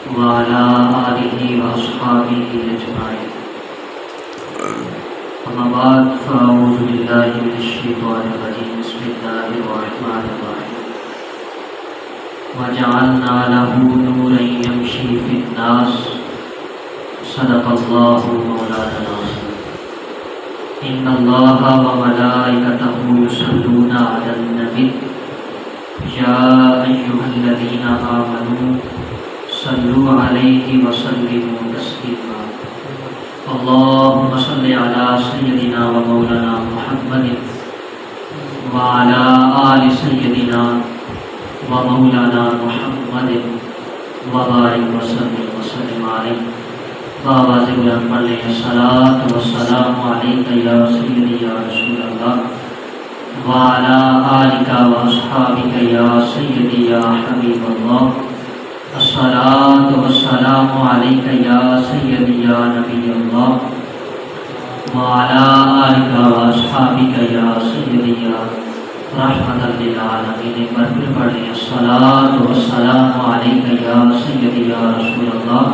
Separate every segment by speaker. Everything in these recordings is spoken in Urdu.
Speaker 1: وعلى آله وأصحابه أجمعين. أما بعد فأعوذ بالله من الشيطان الرجيم. بسم الله الرحمن الرحيم. وجعلنا له نورا يمشي في الناس. صدق الله مولانا العظيم. إن الله وملائكته يصلون على النبي يا أيها الذين آمنوا صلوا عليه وسلموا تسليما. اللهم صل على سيدنا ومولانا محمد وعلى آل سيدنا ومولانا محمد وبارك وسلم عليه. بآواز بلند پڑھ لیں الصلاۃ والسلام علیک یا سیدی یا رسول اللہ وعلی آلک واصحابک یا سیدی یا حبیب اللہ. الصلاۃ والسلام علیک یا سیدی یا نبی اللہ وعلی آلک واصحابک یا سیدی یا رحمۃ للعالمین. ایک بار پھر پڑھ لیں الصلاۃ والسلام علیک یا سیدی یا رسول اللہ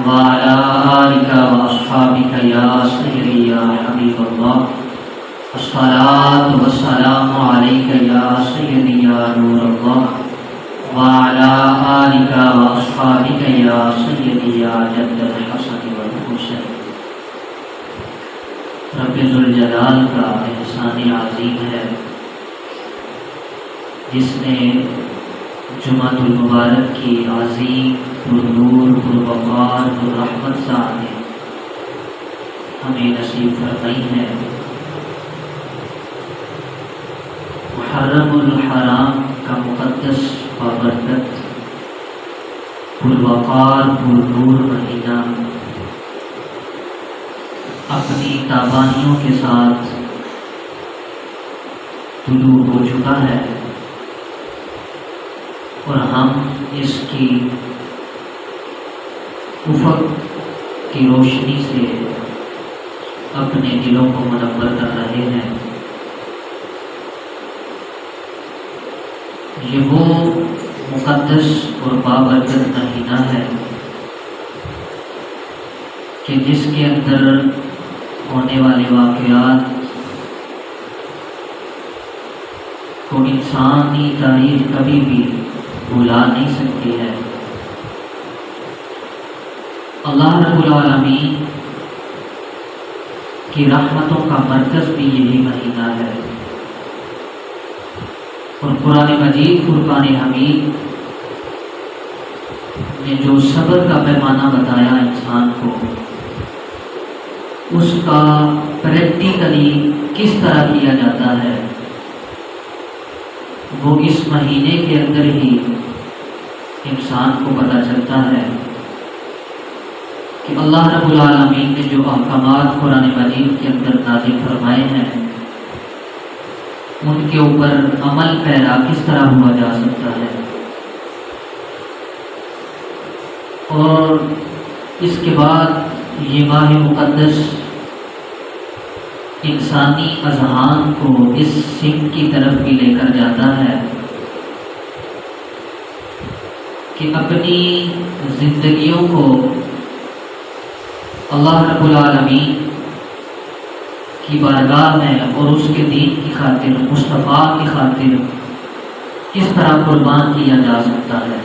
Speaker 1: وعلى آلك وأصحابك يا سيدي يا حبيب الله. الصلاة والسلام عليك يا سيدي يا نور الله وعلى آلك وأصحابك يا سيدي يا جد الحسن والحسن. رب ذوالجلال کا احسان عظیم ہے جس نے جمعۃ المبارک کی عظیم پرنور پروقار پررحمت ساتھ ہمیں نصیب فرمائی ہے. محرم الحرام کا مقدس بابرکت پروقار پرنور مہینہ اپنی تابانیوں کے ساتھ طلوع ہو چکا ہے اور ہم اس کی افق کی روشنی سے اپنے دلوں کو منور کر رہے ہیں. یہ وہ مقدس اور بابرکت مہینہ ہے کہ جس کے اندر ہونے والے واقعات کو انسانی تاریخ کبھی بھی بھلا نہیں سکتی ہے. اللہ رب العالمین کی رحمتوں کا مرکز بھی یہی مہینہ ہے اور قرآن مجید فرقان حمید نے جو صبر کا پیمانہ بتایا انسان کو، اس کا پریکٹیکلی کس طرح کیا جاتا ہے وہ اس مہینے کے اندر ہی انسان کو پتہ چلتا ہے کہ اللہ رب العالمین نے جو احکامات قرآن مجید کے اندر نازل فرمائے ہیں ان کے اوپر عمل پیرا کس طرح ہوا جا سکتا ہے. اور اس کے بعد یہ ماہ مقدس انسانی اذہان کو اس سمت کی طرف بھی لے کر جاتا ہے کہ اپنی زندگیوں کو اللہ رب العالمین کی بارگاہ میں اور اس کے دین کی خاطر، مصطفیٰ کی خاطر کس طرح قربان کیا جا سکتا ہے.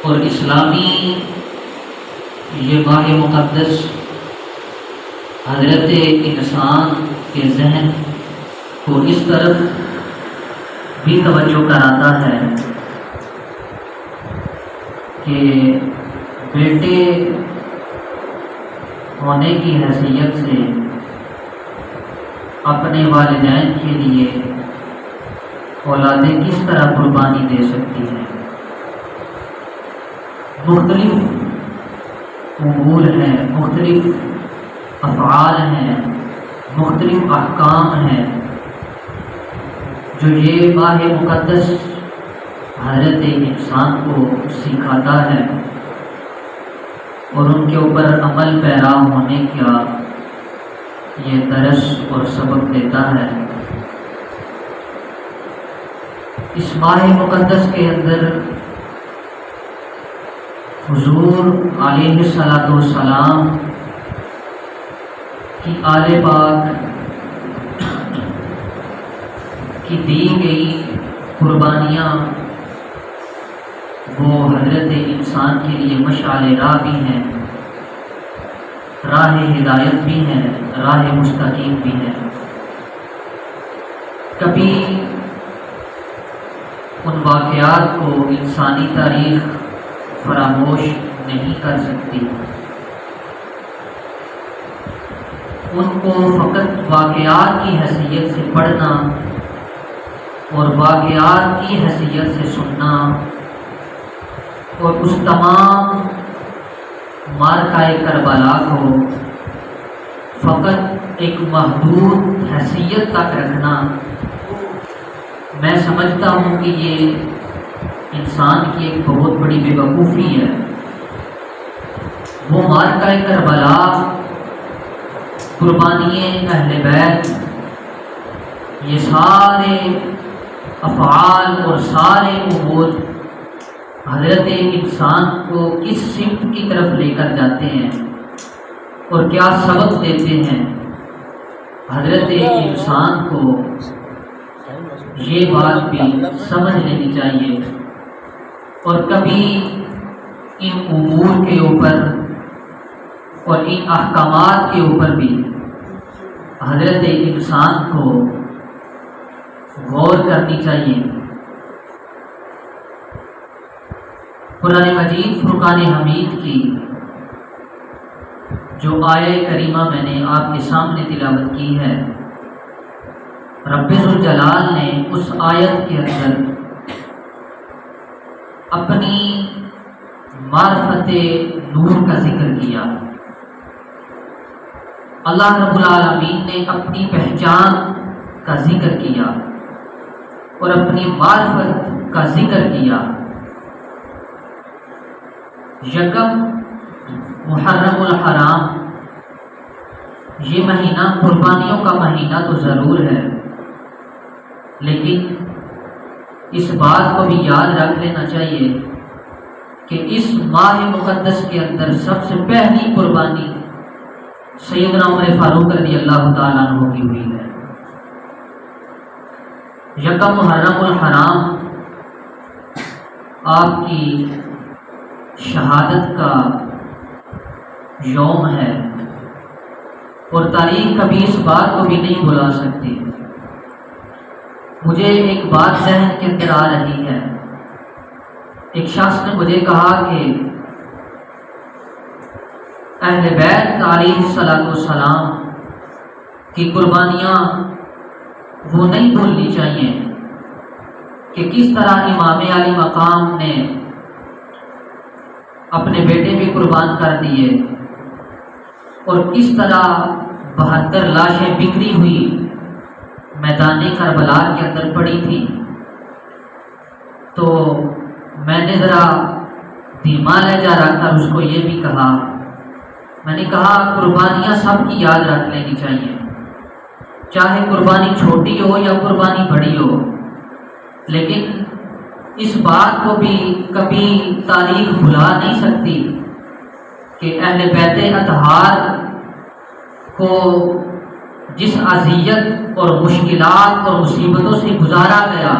Speaker 1: اور اسلامی یہ ماہ مقدس حضرت انسان کے ذہن کو اس طرف بھی توجہ کراتا ہے کہ بیٹے ہونے کی حیثیت سے اپنے والدین کے لیے اولادیں کس طرح قربانی دے سکتی ہیں. مختلف امور ہیں، مختلف افعال ہیں، مختلف احکام ہیں جو یہ ماہ مقدس حضرت انسان کو سکھاتا ہے اور ان کے اوپر عمل پیرا ہونے کا یہ درس اور سبق دیتا ہے. اس ماہ مقدس کے اندر حضور علیہ الصلوۃ والسلام کی آل پاک کی دی گئی قربانیاں وہ حضرت انسان کے لیے مشعل راہ بھی ہیں، راہ ہدایت بھی ہیں، راہ مستقیم بھی ہیں۔ کبھی ان واقعات کو انسانی تاریخ فراموش نہیں کر سکتی، ان کو فقط واقعات کی حیثیت سے پڑھنا اور واقعات کی حیثیت سے سننا اور اس تمام معرکہ کربلا کو فقط ایک محدود حیثیت تک رکھنا، میں سمجھتا ہوں کہ یہ انسان کی ایک بہت بڑی بے وقوفی ہے۔ وہ معرکہ کربلا، قربانییں اہل بیت، یہ سارے افعال اور سارے امور حضرت انسان کو کس سمت کی طرف لے کر جاتے ہیں اور کیا سبق دیتے ہیں، حضرت انسان کو یہ بات بھی سمجھ لینی چاہیے۔ اور کبھی ان امور کے اوپر اور ان احکامات کے اوپر بھی حضرت انسان کو غور کرنی چاہیے۔ قرآن مجید فرقان حمید کی جو آیہ کریمہ میں نے آپ کے سامنے تلاوت کی ہے، رب ذوالجلال نے اس آیت کے اندر اپنی معرفت نور کا ذکر کیا۔ اللہ رب العالمین نے اپنی پہچان کا ذکر کیا اور اپنی معرفت کا ذکر کیا۔ یکم محرم الحرام، یہ مہینہ قربانیوں کا مہینہ تو ضرور ہے، لیکن اس بات کو بھی یاد رکھ لینا چاہیے کہ اس ماہ مقدس کے اندر سب سے پہلی قربانی سیدنا عمر فاروق رضی اللہ تعالیٰ عنہ کی ہوئی ہے۔ یکم محرم الحرام آپ کی شہادت کا یوم ہے، اور تاریخ کبھی اس بات کو بھی نہیں بھلا سکتی۔ مجھے ایک بات ذہن کے اندر آ رہی ہے، ایک شخص نے مجھے کہا کہ اہل بیت علیہ الصلوۃ والسلام کی قربانیاں وہ نہیں بھولنی چاہیے کہ کس طرح امام علی مقام نے اپنے بیٹے بھی قربان کر دیے اور کس طرح 72 لاشیں بکھری ہوئی میدان کربلا کے اندر پڑی تھی۔ تو میں نے ذرا دھیما لہجہ رکھ کر اس کو یہ بھی کہا، میں نے کہا قربانیاں سب کی یاد رکھ لینی چاہیے، چاہے قربانی چھوٹی ہو یا قربانی بڑی ہو، لیکن اس بات کو بھی کبھی تاریخ بھلا نہیں سکتی کہ اہل بیت اطہار کو جس اذیت اور مشکلات اور مصیبتوں سے گزارا گیا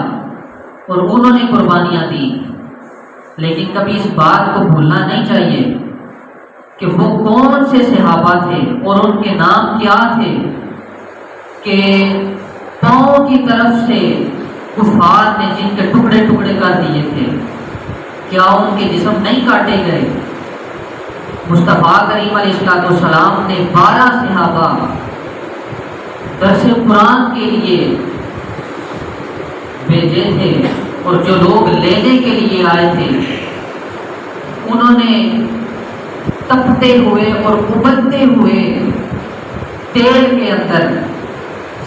Speaker 1: اور انہوں نے قربانیاں دی، لیکن کبھی اس بات کو بھولنا نہیں چاہیے کہ وہ کون سے صحابہ تھے اور ان کے نام کیا تھے کہ پاؤں کی طرف سے کفار نے جن کے ٹکڑے ٹکڑے کر دیے تھے، کیا ان کے جسم نہیں کاٹے گئے؟ مصطفیٰ کریم علیہ السلام نے 12 صحابہ درس قرآن کے لیے بھیجے تھے، اور جو لوگ لینے کے لیے آئے تھے انہوں نے تپتے ہوئے اور ابلتے ہوئے تیل کے اندر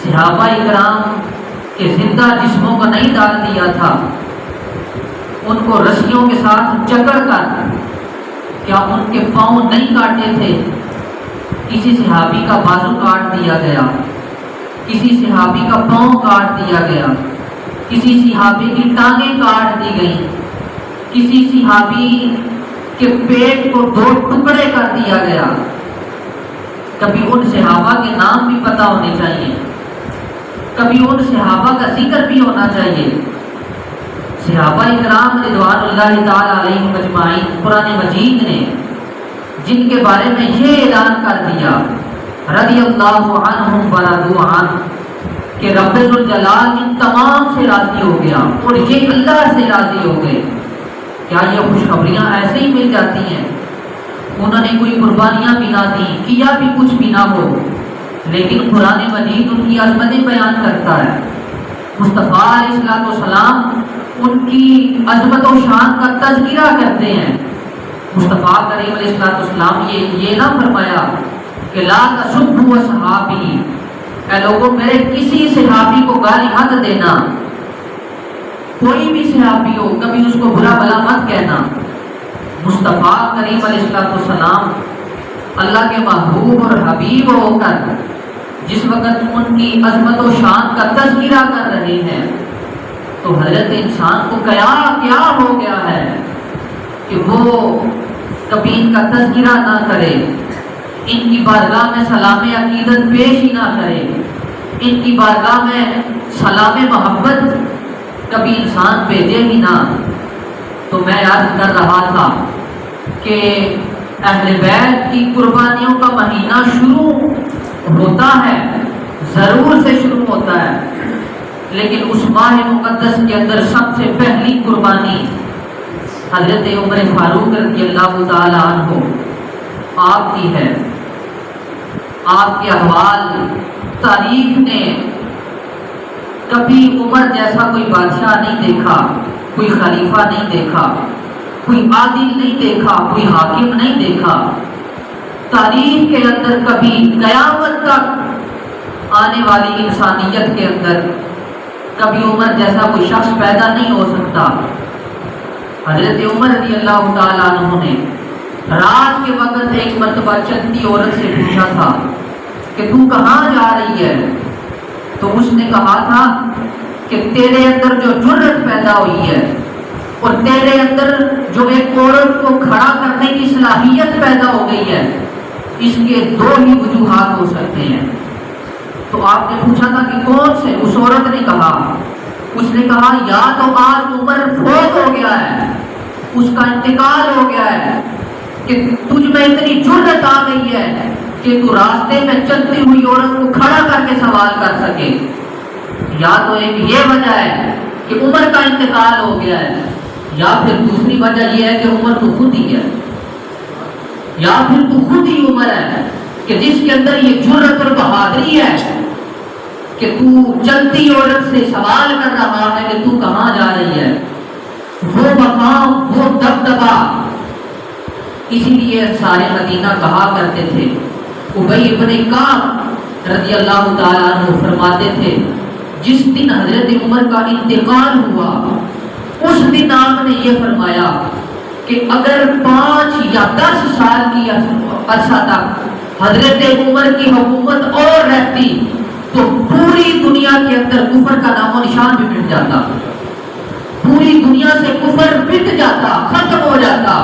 Speaker 1: صحابہ اکرام کے زندہ جسموں کو نہیں ڈال دیا تھا، ان کو رسیوں کے ساتھ جکڑ کر، کیا ان کے پاؤں نہیں کاٹے تھے؟ کسی صحابی کا بازو کاٹ دیا گیا، کسی صحابی کا پاؤں کاٹ دیا گیا، کسی صحابی کی ٹانگیں کاٹ دی گئیں، کسی صحابی کے پیٹ کو 2 ٹکڑے کر دیا گیا۔ کبھی ان صحابہ کے نام بھی پتہ ہونے چاہیے، کبھی ان صحابہ کا ذکر بھی ہونا چاہیے۔ صحابہ اکرام رضوان اللہ تعالی علیہم اجمعین، قرآن مجید نے جن کے بارے میں یہ اعلان کر دیا رضی اللہ عنہم ورضوا عنہ کہ رب ذوالجلال ان تمام سے راضی ہو گیا اور یہ اللہ سے راضی ہو گئے، کیا یہ خوشخبریاں ایسے ہی مل جاتی ہیں؟ انہوں نے کوئی قربانیاں بھی نہ دیں، کیا بھی کچھ بھی نہ ہو، لیکن قرآن مجید ان کی عظمتیں بیان کرتا ہے۔ مصطفیٰ علیہ السلام ان کی عظمت و شان کا تذکرہ کرتے ہیں۔ مصطفیٰ کریم علیہ السلام یہ نہ فرمایا کہ لا تسبوا صحابی، اے لوگوں میرے کسی صحابی کو گالی مت دینا، کوئی بھی صحابی ہو کبھی اس کو برا بھلا مت کہنا۔ مصطفیٰ کریم علیہ السلام اللہ کے محبوب اور حبیب ہو کر جس وقت ان کی عظمت و شان کا تذکرہ کر رہے ہیں تو حضرت انسان کو کیا ہو گیا ہے کہ وہ کبھی ان کا تذکرہ نہ کرے، ان کی بارگاہ میں سلام عقیدت پیش ہی نہ کرے، ان کی بارگاہ میں سلام محبت کبھی انسان بھیجے ہی نہ۔ تو میں عرض کر رہا تھا کہ اہل بیت کی قربانیوں کا مہینہ شروع ہوتا ہے، ضرور سے شروع ہوتا ہے، لیکن اس ماہ مقدس کے اندر سب سے پہلی قربانی حضرت عمر فاروق رضی اللہ تعالی عنہ آپ کی ہے۔ آپ کے احوال تاریخ نے کبھی عمر جیسا کوئی بادشاہ نہیں دیکھا، کوئی خلیفہ نہیں دیکھا، کوئی عادل نہیں دیکھا، کوئی حاکم نہیں دیکھا۔ تاریخ کے اندر کبھی قیامت تک آنے والی انسانیت کے اندر کبھی عمر جیسا کوئی شخص پیدا نہیں ہو سکتا۔ حضرت عمر رضی اللہ تعالیٰ عنہ نے رات کے وقت ایک مرتبہ چلتی عورت سے پوچھا تھا کہ تو کہاں جا رہی ہے؟ تو اس نے کہا تھا کہ تیرے اندر جو جرت پیدا ہوئی ہے اور تیرے اندر جو ایک عورت کو کھڑا کرنے کی صلاحیت پیدا ہو گئی ہے، اس کے 2 ہی وجوہات ہو سکتے ہیں۔ تو آپ نے پوچھا تھا کہ کون سے؟ اس عورت نے کہا، اس نے کہا یا تو آج عمر فوت ہو گیا ہے، اس کا انتقال ہو گیا ہے کہ تجھ میں اتنی جرت آ گئی ہے کہ تو راستے میں چلتی ہوئی عورت کو کھڑا کر کے سوال کر سکے، یا تو ایک یہ وجہ ہے کہ عمر کا انتقال ہو گیا ہے، یا پھر دوسری وجہ یہ ہے کہ عمر تو خود ہی ہے، یا پھر تو خود ہی عمر ہے کہ جس کے اندر یہ جرت اور بہادری ہے کہ تو چلتی عورت سے سوال کر رہا ہے کہ تو کہاں جا رہی ہے۔ وہ مقام، وہ دبدبا، اسی لیے سارے مدینہ کہا کرتے تھے، ابی ابن کعب رضی اللہ تعالیٰ عنہ فرماتے تھے جس دن حضرت عمر کا انتقال ہوا اس دن آپ نے یہ فرمایا کہ اگر 5 یا 10 سال کی عرصہ تک حضرت عمر کی حکومت اور رہتی تو پوری دنیا کے اندر کفر کا نام و نشان بھی مٹ جاتا، پوری دنیا سے کفر مٹ جاتا، ختم ہو جاتا،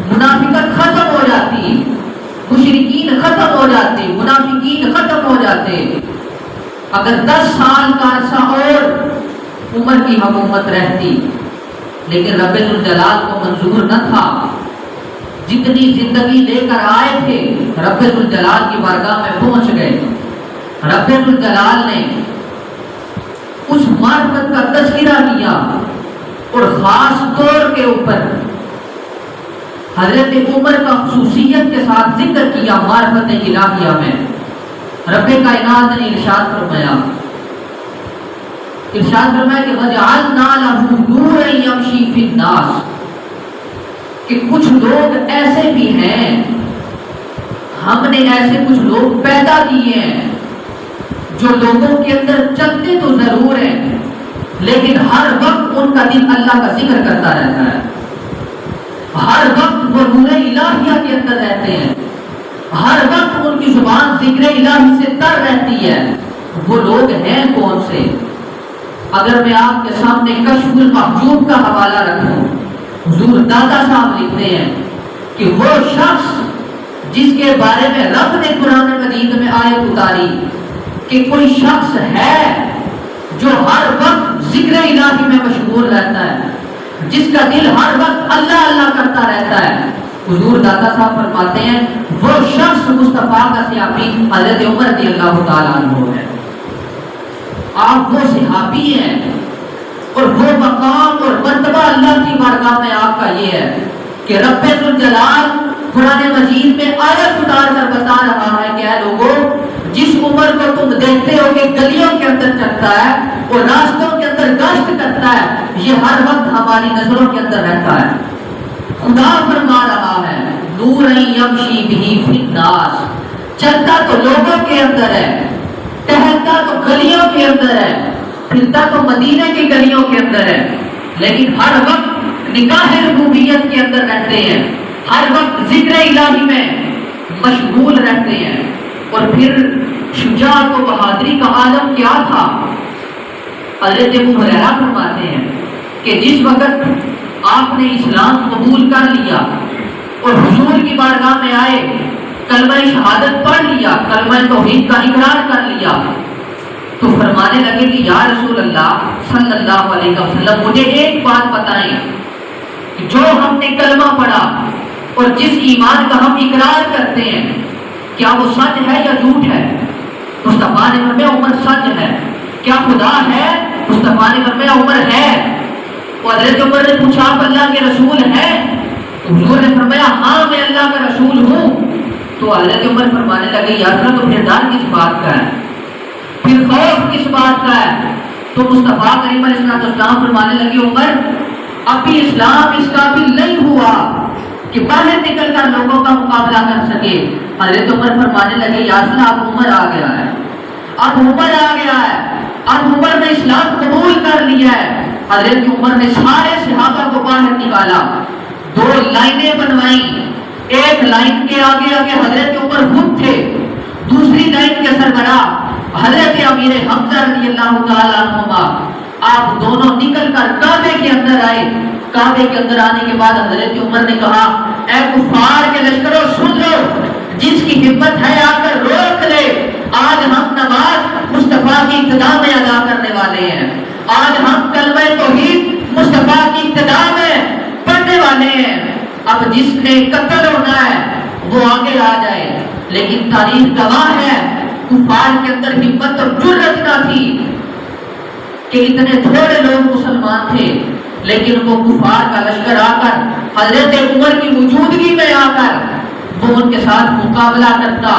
Speaker 1: منافقت ختم ہو جاتی، مشرکین ختم ہو جاتے، منافقین ختم ہو جاتے۔ اگر 10 سال کا عرصہ اور عمر کی حکومت رہتی، لیکن رب ذوالجلال کو منظور نہ تھا۔ جتنی زندگی لے کر آئے تھے رب ذوالجلال کی بارگاہ میں پہنچ گئے۔ رب ذوالجلال نے اس معرفت کا تذکرہ کیا اور خاص طور کے اوپر حضرت عمر کا خصوصیت کے ساتھ ذکر کیا معرفت الہیہ میں۔ رب کائنات نے ارشاد فرمایا کہ وَجَعَلْنَا لَهُ نُورًا يَمْشِي فِي النَّاسِ، کہ کچھ لوگ ایسے بھی ہیں، ہم نے ایسے کچھ لوگ پیدا کیے ہیں جو لوگوں کے اندر چلتے تو ضرور ہیں لیکن ہر وقت ان کا دل اللہ کا ذکر کرتا رہتا ہے، ہر وقت وہ نور الہیہ کے اندر رہتے ہیں، ہر وقت ان کی زبان ذکر الہی سے تر رہتی ہے۔ وہ لوگ ہیں کون سے؟ اگر میں آپ کے سامنے کشف المحجوب کا حوالہ رکھوں، حضور داتا صاحب لکھتے ہیں کہ وہ شخص جس کے بارے میں رب نے قرآن مجید میں آیت اتاری کہ کوئی شخص ہے جو ہر وقت ذکر الہی میں مشغول رہتا ہے، جس کا دل ہر وقت اللہ اللہ کرتا رہتا ہے، حضور داتا صاحب فرماتے ہیں وہ شخص مصطفیٰ کا صحابی حضرت عمر رضی اللہ تعالیٰ عنہ ہے۔ آپ وہ صحابی ہیں اور وہ مقام اور مرتبہ اللہ کی بارگاہ میں آپ کا یہ ہے کہ رب ذوالجلال قرآن مجید میں آیت اتار کر بتا رہا ہے کہ اے لوگوں، جس عمر کو تم دیکھتے ہو کہ گلیوں کے اندر چلتا ہے اور راستوں کے اندر گشت کرتا ہے، یہ ہر وقت ہماری نظروں کے اندر رہتا ہے۔ خدا فرما رہا ہے نور یمشی بہ فی الناس، چلتا تو لوگوں کے اندر ہے، ٹہلتا تو گلیوں کے اندر ہے، پھرتا تو مدینے کی گلیوں کے اندر ہے، لیکن ہر وقت نگاہ ربوبیت کے اندر رہتے ہیں، ہر وقت ذکر الہی میں مشغول رہتے ہیں۔ اور پھر شجاعت و بہادری کا عالم کیا تھا؟ حضرت ابو ہریرہ فرماتے ہیں کہ جس وقت آپ نے اسلام قبول کر لیا اور حضور کی بارگاہ میں آئے، کلمہ شہادت پڑھ لیا، کلمہ توحید کا اقرار کر لیا، تو فرمانے لگے کہ یا رسول اللہ صلی اللہ علیہ وسلم مجھے ایک بات بتائیں کہ جو ہم نے کلمہ پڑھا اور جس ایمان کا ہم اقرار کرتے ہیں کیا وہ سچ ہے یا جھوٹ ہے؟ مصطفیٰ نے فرمایا عمر سچ ہے۔ کیا خدا ہے؟ مصطفیٰ نے فرمایا عمر ہے۔ اور حضرت عمر نے پوچھا آپ اللہ کے رسول ہیں؟ تو حضور نے فرمایا ہاں میں اللہ کا رسول ہوں۔ تو حضرت عمر فرمانے لگے یا رسول تو پھر ڈر کس بات کا ہے، پھر خوف کس بات کا ہے؟ تو مصطفیٰ کریم علیہ السلام فرمانے لگے عمر ابھی اسلام اس قابل نہیں ہوا کہ باہر نکل کر لوگوں کا مقابلہ کر سکے۔ حضرت عمر فرمانے لگے یا رسول اب عمر آ گیا ہے، اب عمر آ گیا ہے، اب عمر نے اسلام قبول کر لیا ہے۔ حضرت عمر نے سارے صحابہ کو باہر نکالا، دو لائنیں بنوائیں، ایک لائن کے آگے آگے حضرت عمر خود تھے، دوسری لائن کے سربراہ حضرت امیر حمزہ رضی اللہ تعالیٰ عنہما، آپ دونوں نکل کر کعبے کے اندر آئے۔ کعبے کے اندر آنے کے بعد حضرت عمر نے کہا اے کفار کے لشکروں سن لو، جس کی ہمت ہے آ کر روک لے، آج ہم نماز مصطفیٰ کی ابتدا میں ادا کرنے والے ہیں، آج ہم کلمہ توحید مصطفیٰ کی ابتدا میں پڑھنے والے ہیں۔ اب جس نے قتل ہونا ہے وہ آگے آ جائے۔ لیکن تاریخ گواہ ہے کفار کے اندر ہمت اور جرأت نہ تھی کہ اتنے تھوڑے لوگ مسلمان تھے، لیکن وہ کفار کا لشکر آ کر حضرت عمر کی موجودگی میں آ کر وہ ان کے ساتھ مقابلہ کرتا۔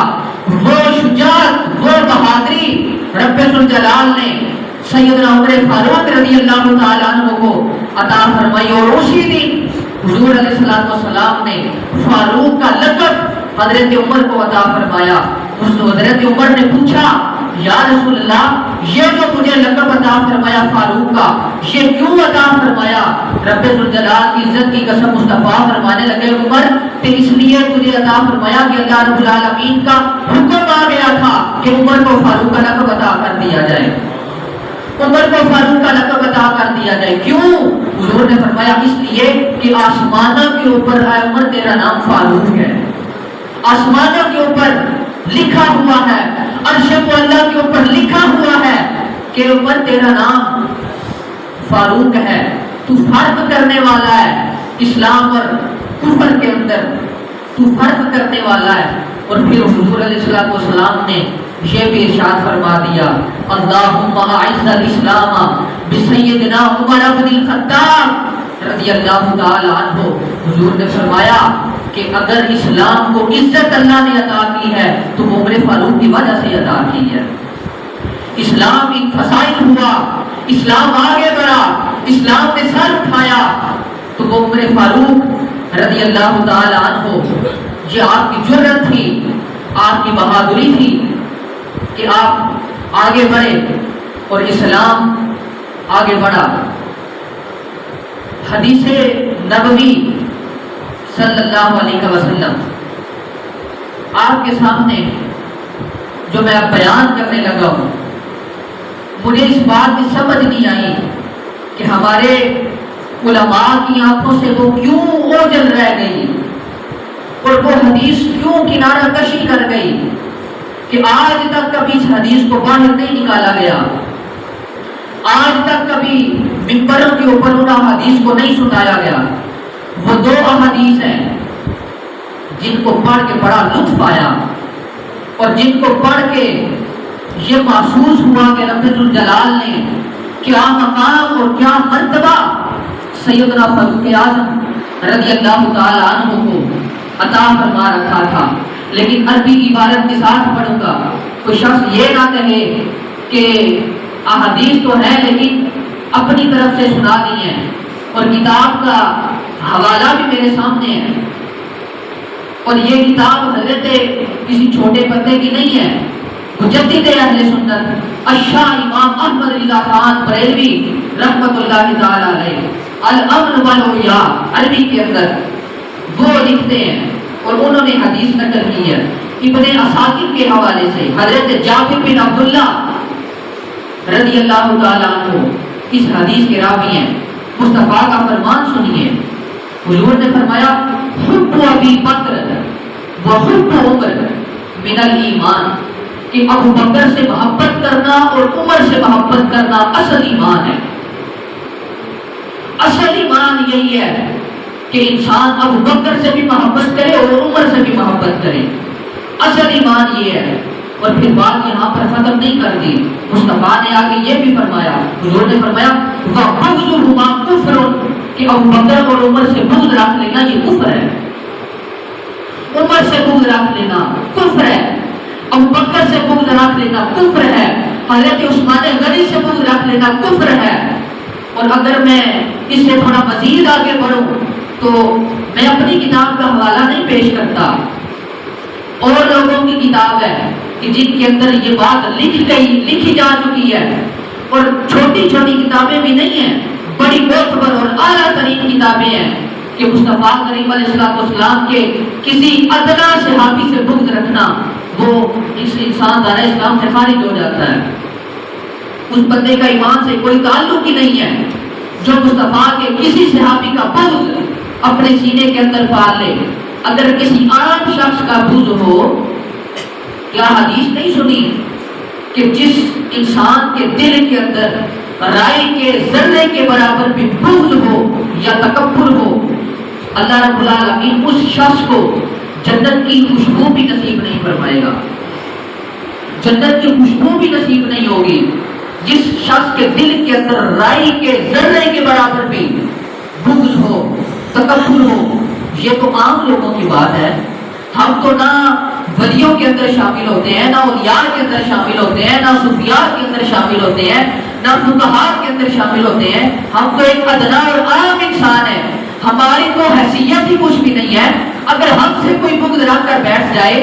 Speaker 1: وہ شجاعت، وہ بہادری رب ذوالجلال نے سیدنا عمر فاروق رضی اللہ تعالیٰ عنہ کو عطا فرمائی، اور اسی دن حضور علیہ السلام نے فاروق کا لقب حضرت عمر کو عطا فرمایا۔ حضرت عمر نے پوچھا یا رسول اللہ یہ جو تجھے لقب عطا فرمایا فاروق کا، یہ کیوں عطا فرمایا؟ رب ذوالجلال کی عزت کی قسم مصطفیٰ فرمانے لگے عمر کہ اس لیے تجھے عطا فرمایا کہ اللہ رب العالمین کا حکم آ گیا تھا کہ عمر کو فاروق کا لقب عطا کر دیا جائے، عمر کو فاروق کا لقب عطا کر دیا جائے۔ کیوں؟ حضور نے فرمایا اس لیے کہ آسمانوں کے اوپر اے عمر تیرا نام فاروق ہے، آسمانوں کے اوپر لکھا ہوا ہے، عرش و اللہ کے اوپر لکھا ہوا ہے کہ عمر تیرا نام فاروق ہے، تو فرق کرنے والا ہے اسلام اور کفر کے اندر، تو فرق کرنے والا ہے۔ اور پھر حضور علیہ السلام نے یہ بھی ارشاد فرما دیا اللہم اعز الاسلام بسیدنا عمر بن الخطاب رضی اللہ تعالی عنہ۔ حضور نے فرمایا کہ اگر اسلام کو عزت اللہ نے عطا کی ہے تو عمر فاروق کی وجہ سے عطا کی ہے۔ اسلام انفصائل ہوا، اسلام آگے بڑھا، اسلام نے سر اٹھایا تو وہ عمر فاروق رضی اللہ تعالی عنہ، یہ آپ کی جرأت تھی، آپ کی بہادری تھی کہ آپ آگے بڑھے اور اسلام آگے بڑھا۔ حدیث نبوی صلی اللہ علیہ وسلم آپ کے سامنے جو میں اب بیان کرنے لگا ہوں مجھے اس بات کی سمجھ نہیں آئی کہ ہمارے علماء کی آنکھوں سے وہ کیوں اوجھل رہ گئی اور وہ حدیث کیوں کنارہ کشی کر گئی کہ آج تک کبھی اس حدیث کو باہر نہیں نکالا گیا، آج تک کبھی ممبروں کے اوپر ان حدیث کو نہیں سنایا گیا۔ وہ دو احادیث ہیں جن کو پڑھ کے بڑا لطف آیا اور جن کو پڑھ کے یہ محسوس ہوا کہ رب الجلال نے کیا مقام اور کیا مرتبہ سیدنا فاروق اعظم رضی اللہ تعالی عنہ کو عطا فرما رکھا تھا۔ لیکن عربی عبارت کے ساتھ پڑھوں گا، کوئی شخص یہ نہ کہے کہ احادیث تو ہے لیکن اپنی طرف سے سنا دی ہیں، اور کتاب کا حوالہ بھی میرے سامنے ہے، اور یہ کتاب حضرت کسی چھوٹے بندے کی نہیں ہے، مجدد اہل سنت الشاہ امام احمد رضا خان بریلوی رحمت اللہ تعالی علیہ الامن والعیا عربی کے اندر وہ لکھتے ہیں، اور انہوں نے حدیث نقل کی ہے ابن اساکر کے حوالے سے۔ حضرت جابر بن عبداللہ رضی اللہ تعالی عنہ اس حدیث کے راوی ہیں۔ مصطفیٰ کا فرمان سنیے، حضور نے فرمایا حب ابی بکر و حب عمر من الایمان، کہ ابو بکر سے محبت کرنا اور عمر سے محبت کرنا اصل ایمان ہے۔ اصل ایمان یہی ہے کہ انسان ابو بکر سے بھی محبت کرے اور عمر سے بھی محبت کرے، اصل ایمان یہ ہے۔ اور پھر بات یہاں پر ختم نہیں کر دی، مصطفیٰ نے آگے یہ بھی فرمایا، حضور نے فرمایا وَبُغْضُهُمَا كُفْرٌ، کہ ابو بکر اور عمر سے بغض رکھ لینا یہ کفر ہے، عمر سے بغض رکھ لینا کفر ہے، ابو بکر سے بغض رکھ لینا کفر ہے، حضرت عثمان غنی سے بغض رکھ لینا کفر ہے۔ اور اگر میں اس سے تھوڑا مزید آگے بڑھوں تو میں اپنی کتاب کا حوالہ نہیں پیش کرتا، اور لوگوں کی کتاب ہے کہ جن کے اندر یہ بات لکھی جا چکی ہے، اور چھوٹی چھوٹی کتابیں بھی نہیں ہیں، بڑی معتبر اور اعلیٰ ترین کتابیں ہیں کہ مصطفیٰ کریم علیہ السلام کے کسی ادنا صحابی سے بغض رکھنا وہ اس انسان دار اسلام سے خارج ہو جاتا ہے، اس بندے کا ایمان سے کوئی تعلق ہی نہیں ہے جو مصطفیٰ کے کسی صحابی کا بغض اپنے سینے کے اندر پال لے۔ اگر کسی عام شخص کا بغض ہو، کیا حدیث نہیں سنی کہ جس انسان کے دل کے اندر رائی کے ذرے کے برابر بھی بغض ہو یا تکبر ہو، اللہ رب العالمین اس شخص کو جنت کی خوشبو بھی نصیب نہیں فرمائے گا، جنت کی خوشبو بھی نصیب نہیں ہوگی۔ جس شخص کے دل کے اندر رائی کے ذرے کے برابر بھی بغض ہو، تکبر ہو، یہ تو عام لوگوں کی بات ہے۔ ہم تو نہ ولیوں کے اندر شامل ہوتے ہیں، نہ اولیاء کے اندر شامل ہوتے ہیں، نہ صوفیاء کے اندر شامل ہوتے ہیں، نہ فقہاء کے اندر شامل ہوتے ہیں۔ ہم تو ایک ادنا اور عام انسان ہیں، ہماری تو حیثیت ہی کچھ بھی نہیں ہے۔ اگر ہم سے کوئی بغض رکھ کر بیٹھ جائے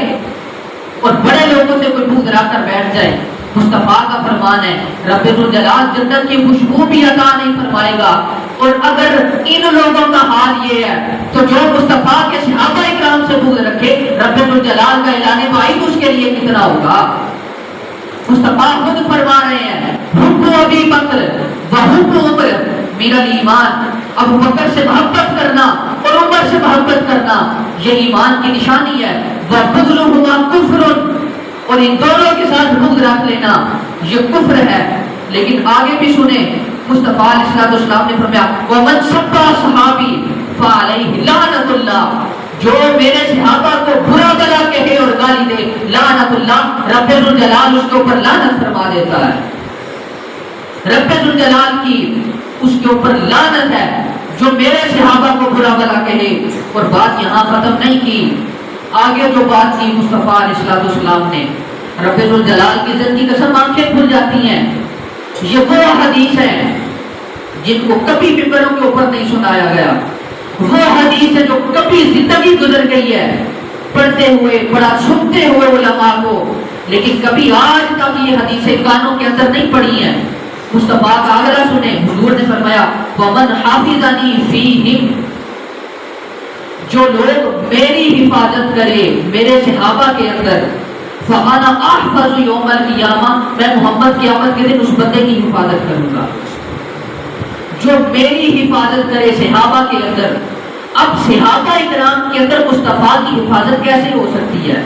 Speaker 1: اور بڑے لوگوں سے کوئی بغض رکھ کر بیٹھ جائے، مصطفیٰ کا فرمان ہے رب الجلال جنت کی خوشبو بھی عطا نہیں فرمائے گا۔ اور اگر ان لوگوں کا حال یہ ہے تو جو مصطفیٰ کے صحابہ اکرام سے بغض رکھے، رب الجلال کا اعلان بعید اس کے لیے کتنا ہوگا۔ مصطفیٰ خود فرما رہے ہیں حب ابی بکر و حب عمر من الایمان، ابو بکر سے محبت کرنا اور عمر سے محبت کرنا یہ ایمان کی نشانی ہے۔ وَبُغْضُهُمَا كُفْرٌ، اور ان دونوں کے ساتھ بغض رکھ لینا یہ کفر ہے۔ لیکن آگے بھی سنیں، مصطفیٰ علیہ السلام نے فرمایا وَمَنْ سَبَّ صحابی فَعَلَيْهِ لَعْنَةُ اللَّهِ، جو میرے صحابہ کو برا بلا کہے اور گالی دے، لعنت اللہ، رب الجلال اس کے اوپر لعنت فرما دیتا ہے۔ رب الجلال کی اس کے اوپر لعنت ہے جو میرے صحابہ کو برا بلا کہے۔ اور بات یہاں ختم نہیں کی، آگے جو بات کی مصطفیٰ علیہ السلام نے، رب الجلال کی عزت کی قسم آنکھیں کھل جاتی ہیں۔ یہ وہ حدیث ہیں جن کو کبھی ممبروں کے اوپر نہیں سنایا گیا، وہ حدیث ہے جو کبھی زندگی گزر گئی ہے پڑھتے ہوئے، بڑا سنتے ہوئے علماء کو، لیکن کبھی آج تک یہ حدیثیں کانوں کے اندر نہیں پڑھی ہیں۔ مصطفیٰ کا اگلا سنیں، حضور نے فرمایا وَمَنْ حَافِظَنِي فِيهِمْ، جو لوگ میری حفاظت کرے میرے صحابہ کے اندر، فَأَنَا أَحْفَظُ يَوْمَ الْقِيَامَةِ، میں محمد قیامت کے دن اس بندے کی حفاظت کروں گا جو میری حفاظت کرے صحابہ کے اندر۔ اب صحابہ اکرام کے اندر مصطفیٰ کی حفاظت کیسے ہو سکتی ہے؟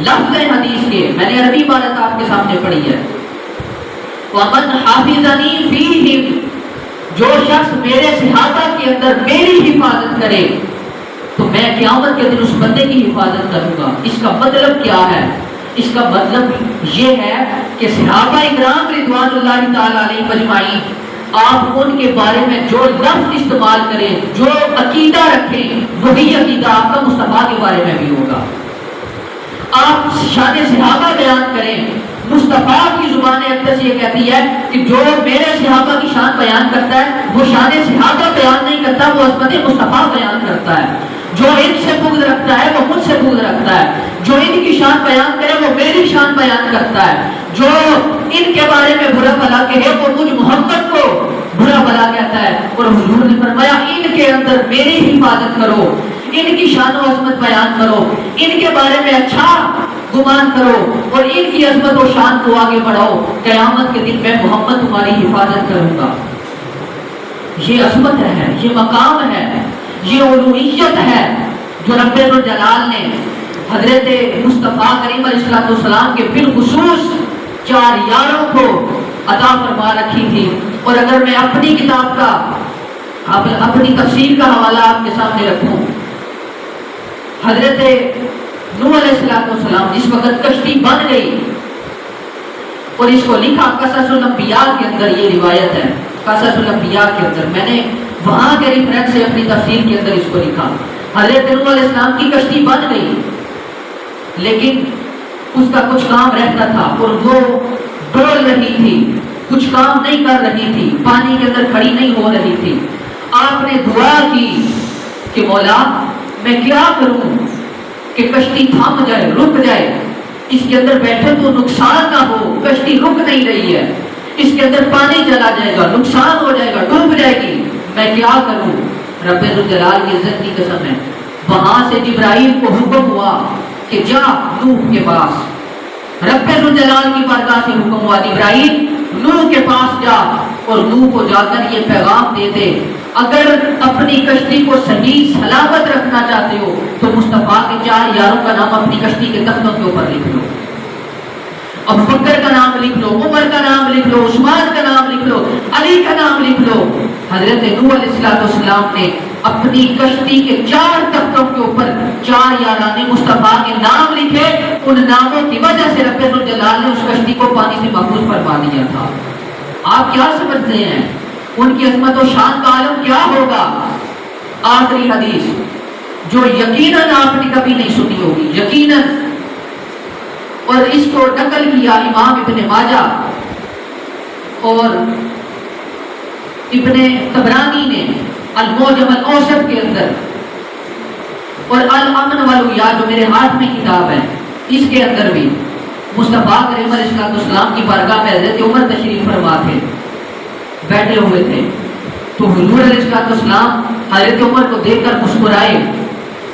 Speaker 1: لفظ حدیث کے میں نے عربی عبارت آپ کے سامنے پڑھی ہے، وَمَنْ حَافِظَنِي فِيهِمْ، جو شخص میرے صحابہ کے اندر میری حفاظت کرے تو میں قیامت کے دن اس بندے کی حفاظت کروں گا۔ اس کا مطلب کیا ہے؟ اس کا مطلب یہ ہے کہ صحابہ اکرام رضوان اللہ تعالیٰ علیہ مجمعین، آپ ان کے بارے میں جو لفظ استعمال کریں، جو عقیدہ رکھیں، وہی عقیدہ آپ کا مصطفیٰ کے بارے میں بھی ہوگا۔ آپ شان صحابہ بیان کریں، مصطفیٰ کی زبان اقدس یہ کہتی ہے کہ جو میرے صحابہ کی شان بیان کرتا ہے وہ شان صحابہ بیان نہیں کرتا، وہ عظمت مصطفیٰ بیان کرتا ہے۔ جو ان سے بغض رکھتا ہے وہ مجھ سے بغض رکھتا ہے، جو ان کی شان بیان کرے وہ میری شان بیان کرتا ہے، جو ان کے بارے میں برا بھلا کہے وہ مجھ محمد کو برا بھلا کہتا ہے۔ اور حضور نے فرمایا ان کے اندر میری حفاظت کرو، ان کی شان و عظمت بیان کرو، ان کے بارے میں اچھا گمان کرو اور ان کی عظمت و شان کو آگے بڑھاؤ، قیامت کے دن میں محمد تمہاری حفاظت کروں گا۔ یہ عظمت ہے، یہ مقام ہے، یہ علویت ہے جو رب الجلال نے حضرت مصطفیٰ کریم علیہ السلام کے بالخصوص 4 یاروں کو عطا فرما رکھی تھی۔ اور اگر میں اپنی کتاب کا اپنی تفسیر کا حوالہ آپ کے سامنے رکھوں، حضرت نوح علیہ السلام جس وقت کشتی بن گئی اور اس کو لکھا قصص الانبیاء کے اندر، یہ روایت ہے قصص الانبیاء کے اندر، میں نے وہاں کے ریفرنس سے اپنی تفسیر کے اندر اس کو لکھا۔ حضرت نوح علیہ السلام کی کشتی بن گئی لیکن اس کا کچھ کام رہتا تھا اور وہ ڈول رہی تھی، کچھ کام نہیں کر رہی تھی، پانی کے اندر کھڑی نہیں ہو رہی تھی۔ آپ نے دعا کی کہ مولا میں کیا کروں کہ کشتی تھم جائے، رک جائے، اس کے اندر بیٹھے تو نقصان نہ ہو، کشتی رک نہیں رہی ہے، اس کے اندر پانی چلا جائے گا، نقصان ہو جائے گا، ڈوب جائے گی، میں کیا کروں؟ رب الجلال کی عزت کی قسم ہے، وہاں سے جبرائیل کو حکم ہوا کہ جا نوح کے پاس۔ رب الجلال کی بارگاہ سے حکم ہوا جبرائیل نوح کے پاس جا اور نوح کو جا کر یہ پیغام دے دے، اگر اپنی کشتی کو صحیح سلامت رکھنا چاہتے ہو تو مصطفیٰ کے 4 یاروں کا نام اپنی کشتی کے تختوں کے اوپر لکھ لو، ابو بکر کا نام لکھ لو، عمر کا نام لکھ لو، عثمان کا نام لکھ لو، علی کا نام لکھ لو۔ حضرت نوح علیہ السلام نے اپنی کشتی کے 4 تختوں کے اوپر 4 یاران مصطفیٰ کے نام لکھے، ان ناموں کی وجہ سے رب الجلال نے اس کشتی کو پانی سے محفوظ فرما دیا تھا۔ آپ کیا سمجھتے ہیں ان کی عظمت و شان کا عالم کیا ہوگا؟ آخری حدیث جو یقیناً آپ نے کبھی نہیں سنی ہوگی، یقیناً، اور اس کو نقل کیا امام ابن ماجہ اور ابن طبرانی نے المعجم الاوسط کے اندر، اور الامن والویا جو میرے ہاتھ میں کتاب ہے اس کے اندر بھی مصطفیٰ کریم علیہ السلام کی بارگاہ میں حضرت عمر تشریف فرما تھے، بیٹھے ہوئے تھے، تو حضور علیہ السلام حضرت عمر کو دیکھ کر مسکرائے،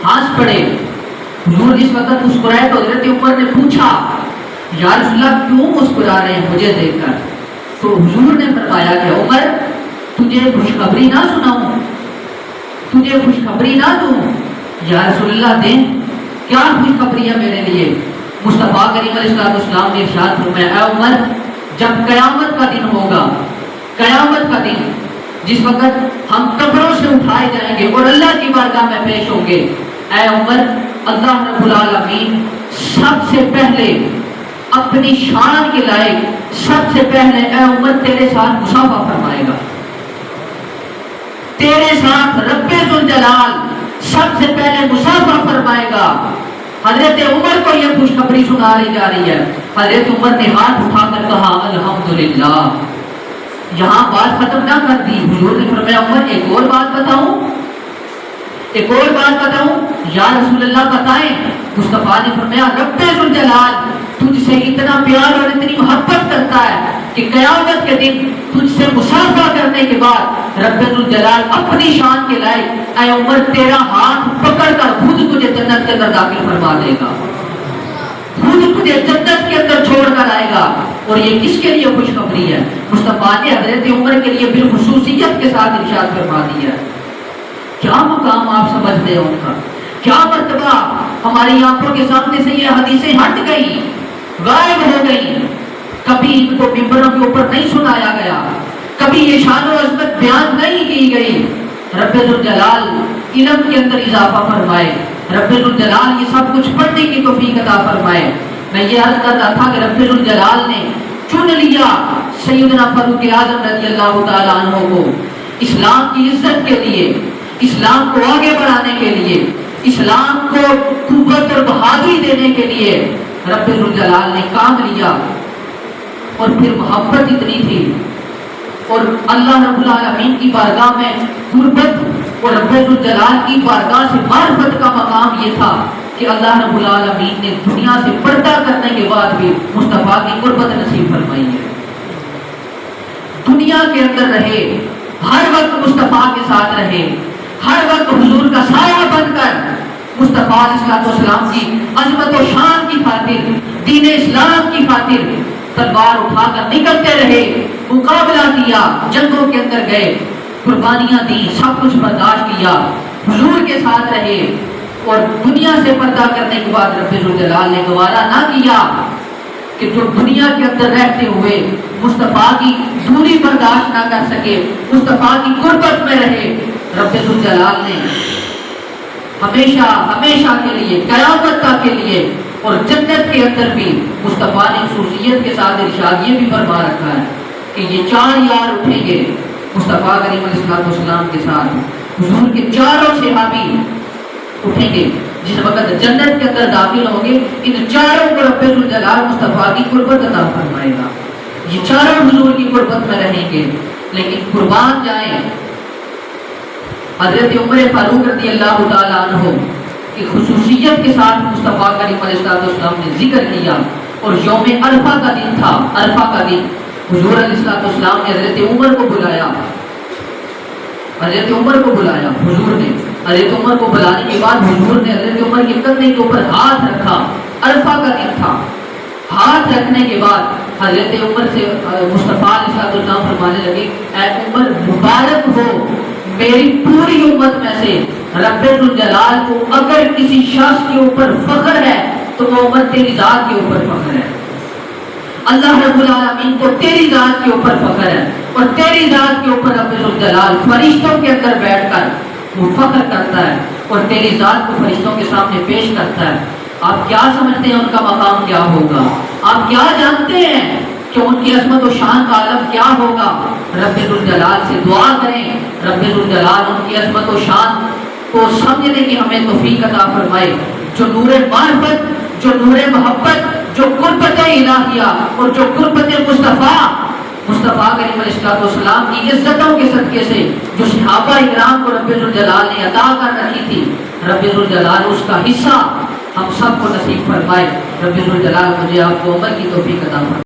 Speaker 1: ہنس پڑے۔ حضور جس وقت مسکرائے تو حضرت عمر نے پوچھا یا رسول اللہ کیوں مسکرا رہے ہیں مجھے دیکھ کر؟ تو حضور نے فرمایا کہ عمر تجھے خوشخبری نہ سناؤں، تجھے خوشخبری نہ دوں؟ یا رسول اللہ دیں، کیا خوشخبری ہے میرے لیے؟ مصطفیٰ کریم علیہ السلام نے ارشاد فرمایا اے عمر جب قیامت کا دن ہوگا، قیامت کا دن جس وقت ہم قبروں سے اٹھائے جائیں گے اور اللہ کی بارگاہ میں پیش ہوں گے، اے عمر اللہ رب العالمین سب سے پہلے اپنی شان کے لائق سب سے پہلے اے عمر تیرے ساتھ مصافحہ فرمائے گا، تیرے ساتھ رب ذوالجلال سب سے پہلے مصافحہ فرمائے گا۔ حضرت عمر کو یہ خوشخبری سنائی جا رہی ہے۔ حضرت عمر نے ہاتھ اٹھا کر کہا الحمدللہ، یہاں بات ختم نہ کر دی۔ حضور نے فرمایا عمر ایک اور بات بتاؤں، ایک اور بات بتاؤں؟ یا رسول اللہ بتائیں۔ مصطفیٰ نے فرمایا رب ذوالجلال تجھ سے اتنا پیار اور اتنی محبت کرتا ہے کہ قیامت کے دن تجھ سے مصافحہ کرنے کے بعد رب ذوالجلال اپنی شان کے لائق اے عمر تیرا ہاتھ پکڑ کر خود تجھے جنت کے اندر داخل فرما دے گا، خود تجھے جنت کے اندر چھوڑ کر آئے گا. اور یہ کس کے لیے خوشخبری ہے؟ مصطفیٰ نے حضرت عمر کے لیے بالخصوصیت کے ساتھ ارشاد فرما دیا. کیا مقام آپ سمجھتے ہو ان کا؟ کیا مرتبہ ہماری آنکھوں کے سامنے سے یہ حدیثیں ہٹ گئی، غائب ہو گئی. کبھی ان کو ممبروں کے اوپر نہیں سنایا گیا، کبھی یہ شان و عظمت بیان نہیں کی گئی. رب ذوالجلال علم کے اندر اضافہ فرمائے، رب ذوالجلال یہ سب کچھ پڑھنے کی توفیق عطا فرمائے. میں یہ عرض کر رہا تھا کہ رب ذوالجلال نے چن لیا سیدنا فاروق اعظم رضی اللہ تعالیٰ عنہ کو اسلام کی عزت کے لیے، اسلام کو آگے بڑھانے کے لیے، اسلام کو قوت اور بہادری دینے کے لیے رب ذوالجلال نے کام لیا. اور پھر محبت اتنی تھی اور اللہ رب العالمین کی بارگاہ میں قربت اور رب ذوالجلال کی بارگاہ سے معرفت کا مقام یہ تھا کہ اللہ رب العالمین نے دنیا سے پردہ کرنے کے بعد بھی مصطفیٰ کی قربت نصیب فرمائی ہے. دنیا کے اندر رہے، ہر وقت مصطفیٰ کے ساتھ رہے، ہر وقت حضور کا سایہ بن کر مصطفیٰ علیہ السلام کی عظمت و شان کی خاطر، دین اسلام کی خاطر تلوار اٹھا کر نکلتے رہے، مقابلہ کیا، جنگوں کے اندر گئے، قربانیاں دی، سب کچھ برداشت کیا، حضور کے ساتھ رہے. اور دنیا سے پردہ کرنے کے بعد رب ذوالجلال نے گوارا نہ کیا کہ جو دنیا کے اندر رہتے ہوئے مصطفیٰ کی دوری برداشت نہ کر سکے، مصطفیٰ کی قربت میں رہے. رب ذوالجلال نے ہمیشہ ہمیشہ کے لیے، قیامت تک کے لیے اور جنت کے اندر بھی مصطفیٰ نے خصوصیت کے ساتھ ارشاد یہ بھی فرما رکھا ہے کہ یہ 4 یار اٹھیں گے مصطفیٰ کریم علیہ السلام کے ساتھ. حضور کے 4 صحابی اٹھیں گے جس وقت جنت کے اندر داخل ہوں گے. ان 4 کو رب ذوالجلال مصطفیٰ کی قربت عطا فرمائے گا. یہ 4 حضور کی قربت میں رہیں گے لیکن قربان جائیں. حضرت عمر فاروق رضی اللہ تعالیٰ عنہ کی خصوصیت کے ساتھ مصطفیٰ کریم علیہ السلام نے ذکر کیا اور یوم عرفہ کا دن تھا. عرفہ کا دن حضور علیہ السلام نے حضرت عمر کو بلایا، حضرت عمر کو بلایا. حضور نے حضرت عمر کو بلانے کے بعد حضور نے حضرت عمر کے کندھے کے اوپر ہاتھ رکھا. عرفہ کا دن تھا. ہاتھ رکھنے کے بعد حضرت عمر سے مصطفیٰ علیہ السلام فرمانے لگے، اے عمر مبارک ہو، میری پوری امت میں سے رب ذوالجلال کو اگر کسی شخص کے اوپر فخر ہے تو وہ عمر تیری ذات کے اوپر فخر ہے. اللہ رب العالمین کو تیری ذات کے اوپر فخر ہے اور تیری ذات کے اوپر رب ذوالجلال فرشتوں کے اندر بیٹھ کر وہ فخر کرتا ہے اور تیری ذات کو فرشتوں کے سامنے پیش کرتا ہے. آپ کیا سمجھتے ہیں ان کا مقام کیا ہوگا؟ آپ کیا جانتے ہیں کہ ان کی عظمت و شان کا عالم کیا ہوگا؟ رب ذوالجلال سے دعا کریں رب ذوالجلال ان کی عظمت و شان کو سمجھنے کی ہمیں توفیق عطا فرمائے. جو نور معرفت، جو نور محبت، جو قربت الہیہ اور جو قربت مصطفیٰ کریم علیہ السلام کی عزتوں کے صدقے سے جو صحابہ اکرام کو رب ذوالجلال نے عطا کر رکھی تھی، رب ذوالجلال اس کا حصہ ہم سب کو نصیب فرمائے. رب ذوالجلال مجھے آپ کو عمل کی توفیق عطا فرمائے.